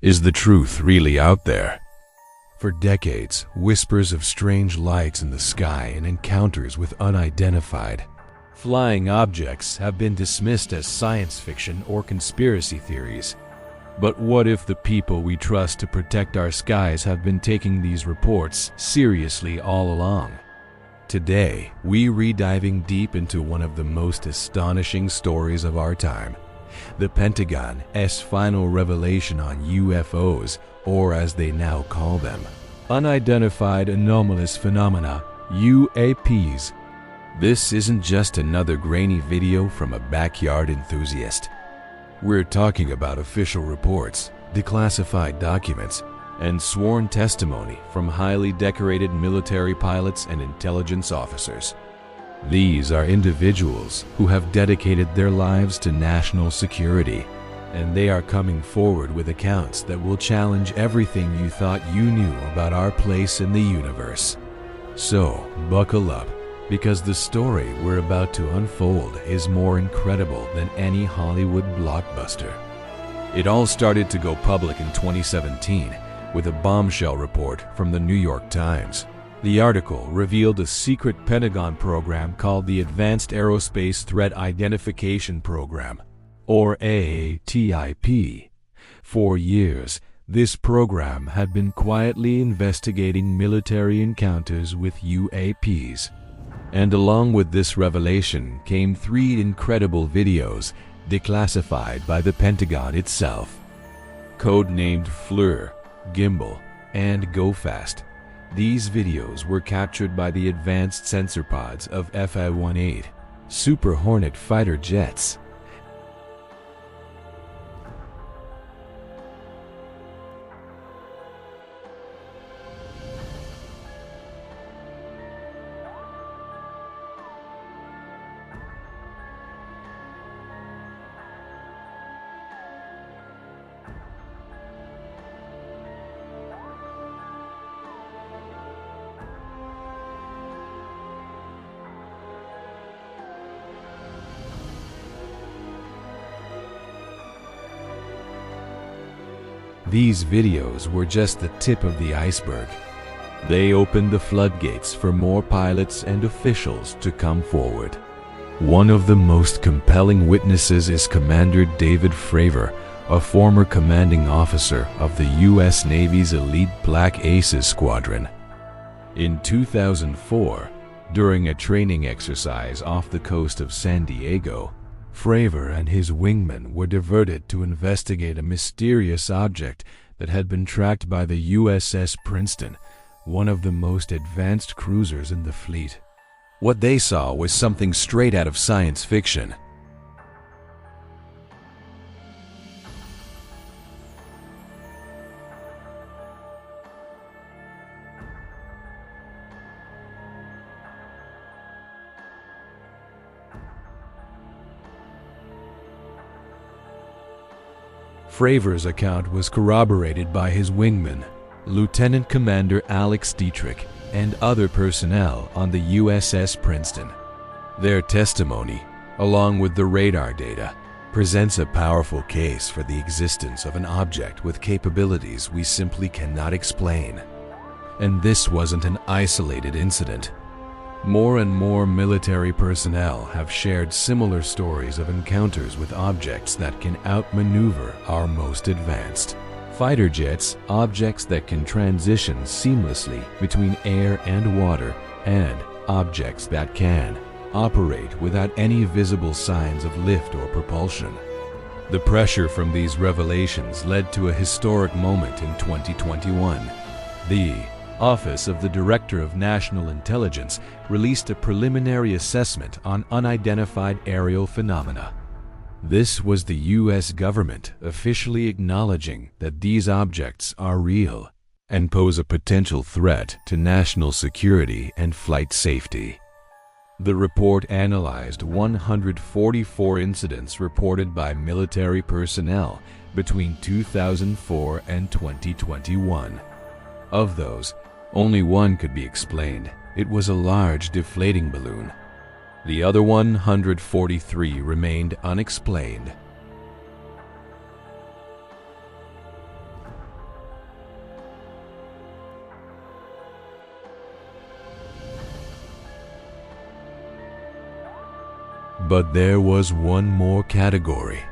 Is the truth really out there? For decades, whispers of strange lights in the sky and encounters with unidentified flying objects have been dismissed as science fiction or conspiracy theories. But what if the people we trust to protect our skies have been taking these reports seriously all along? Today, we're diving deep into one of the most astonishing stories of our time, the Pentagon's final revelation on UFOs, or as they now call them, unidentified anomalous phenomena, UAPs. This isn't just another grainy video from a backyard enthusiast. We're talking about official reports, declassified documents, and sworn testimony from highly decorated military pilots and intelligence officers. These are individuals who have dedicated their lives to national security, and they are coming forward with accounts that will challenge everything you thought you knew about our place in the universe. So, buckle up, because the story we're about to unfold is more incredible than any Hollywood blockbuster. It all started to go public in 2017 with a bombshell report from the New York Times. The article revealed a secret Pentagon program called the Advanced Aerospace Threat Identification Program, or AATIP. For years, this program had been quietly investigating military encounters with UAPs. And along with this revelation came 3 incredible videos declassified by the Pentagon itself. Codenamed FLIR, Gimbal, and Go Fast, these videos were captured by the advanced sensor pods of Fi-18 Super Hornet fighter jets. These videos were just the tip of the iceberg. They opened the floodgates for more pilots and officials to come forward. One of the most compelling witnesses is Commander David Fravor, a former commanding officer of the U.S. Navy's elite Black Aces Squadron. In 2004, during a training exercise off the coast of San Diego, Fravor and his wingmen were diverted to investigate a mysterious object that had been tracked by the USS Princeton, one of the most advanced cruisers in the fleet. What they saw was something straight out of science fiction. Fravor's account was corroborated by his wingman, Lieutenant Commander Alex Dietrich, and other personnel on the USS Princeton. Their testimony, along with the radar data, presents a powerful case for the existence of an object with capabilities we simply cannot explain. And this wasn't an isolated incident. More and more military personnel have shared similar stories of encounters with objects that can outmaneuver our most advanced fighter jets, objects that can transition seamlessly between air and water, and objects that can operate without any visible signs of lift or propulsion. The pressure from these revelations led to a historic moment in 2021. The Office of the Director of National Intelligence released a preliminary assessment on unidentified aerial phenomena. This was the U.S. government officially acknowledging that these objects are real and pose a potential threat to national security and flight safety. The report analyzed 144 incidents reported by military personnel between 2004 and 2021. Of those, only one could be explained. It was a large deflating balloon. The other 143 remained unexplained. But there was one more category,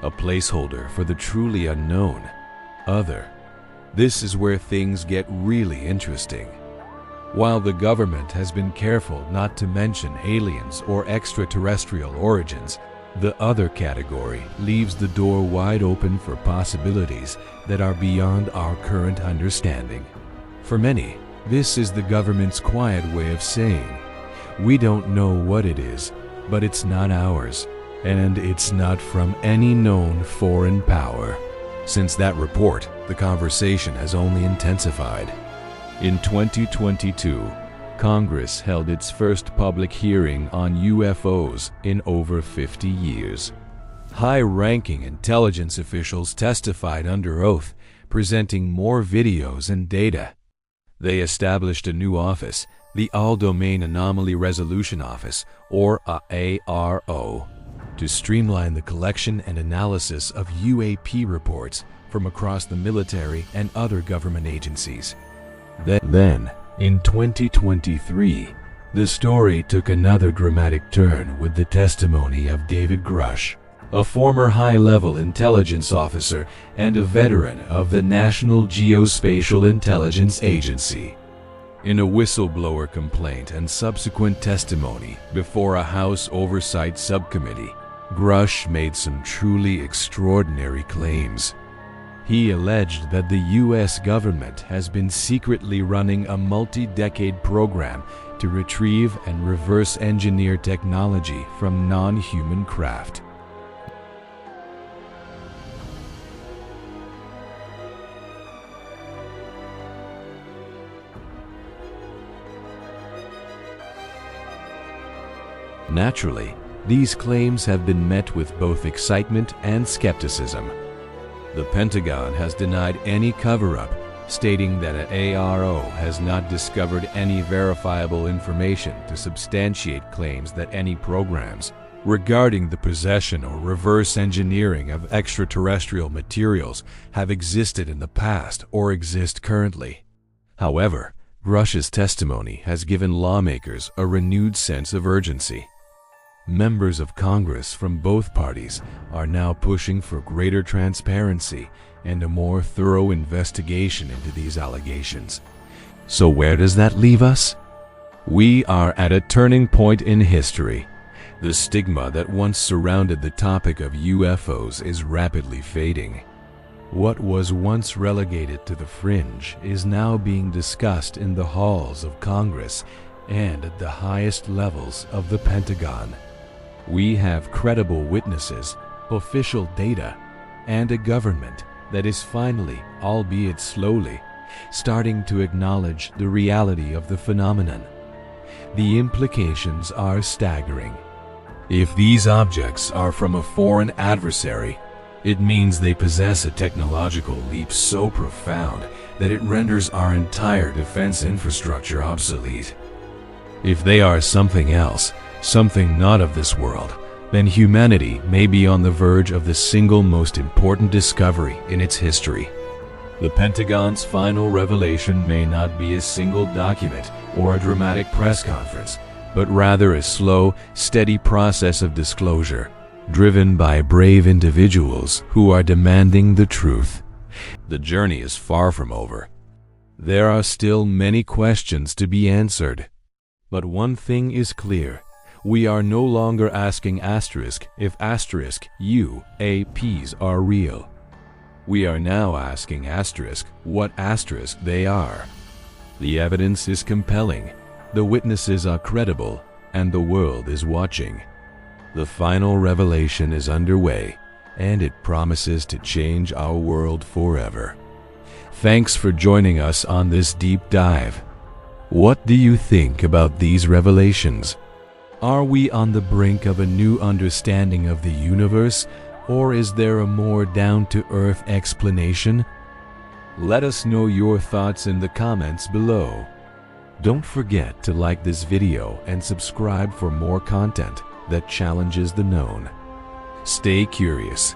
a placeholder for the truly unknown, other. This is where things get really interesting. While the government has been careful not to mention aliens or extraterrestrial origins, the other category leaves the door wide open for possibilities that are beyond our current understanding. For many, this is the government's quiet way of saying, we don't know what it is, but it's not ours, and it's not from any known foreign power. Since that report, the conversation has only intensified. In 2022, Congress held its first public hearing on UFOs in over 50 years. High-ranking intelligence officials testified under oath, presenting more videos and data. They established a new office, the All-Domain Anomaly Resolution Office, or AARO, to streamline the collection and analysis of UAP reports from across the military and other government agencies. Then, in 2023, the story took another dramatic turn with the testimony of David Grush, a former high-level intelligence officer and a veteran of the National Geospatial Intelligence Agency. In a whistleblower complaint and subsequent testimony before a House Oversight Subcommittee, Grush made some truly extraordinary claims. He alleged that the U.S. government has been secretly running a multi-decade program to retrieve and reverse engineer technology from non-human craft. Naturally, these claims have been met with both excitement and skepticism. The Pentagon has denied any cover-up, stating that an ARO has not discovered any verifiable information to substantiate claims that any programs regarding the possession or reverse engineering of extraterrestrial materials have existed in the past or exist currently. However, Grush's testimony has given lawmakers a renewed sense of urgency. Members of Congress from both parties are now pushing for greater transparency and a more thorough investigation into these allegations. So where does that leave us? We are at a turning point in history. The stigma that once surrounded the topic of UFOs is rapidly fading. What was once relegated to the fringe is now being discussed in the halls of Congress and at the highest levels of the Pentagon. We have credible witnesses, official data, and a government that is finally, albeit slowly, starting to acknowledge the reality of the phenomenon. The implications are staggering. If these objects are from a foreign adversary, it means they possess a technological leap so profound that it renders our entire defense infrastructure obsolete. If they are something else, something not of this world, then humanity may be on the verge of the single most important discovery in its history. The Pentagon's final revelation may not be a single document or a dramatic press conference, but rather a slow, steady process of disclosure, driven by brave individuals who are demanding the truth. The journey is far from over. There are still many questions to be answered. But one thing is clear. We are no longer asking asterisk if asterisk UAPs are real. We are now asking asterisk what asterisk they are. The evidence is compelling, the witnesses are credible, and the world is watching. The final revelation is underway, and it promises to change our world forever. Thanks for joining us on this deep dive. What do you think about these revelations? Are we on the brink of a new understanding of the universe, or is there a more down-to-earth explanation? Let us know your thoughts in the comments below. Don't forget to like this video and subscribe for more content that challenges the known. Stay curious,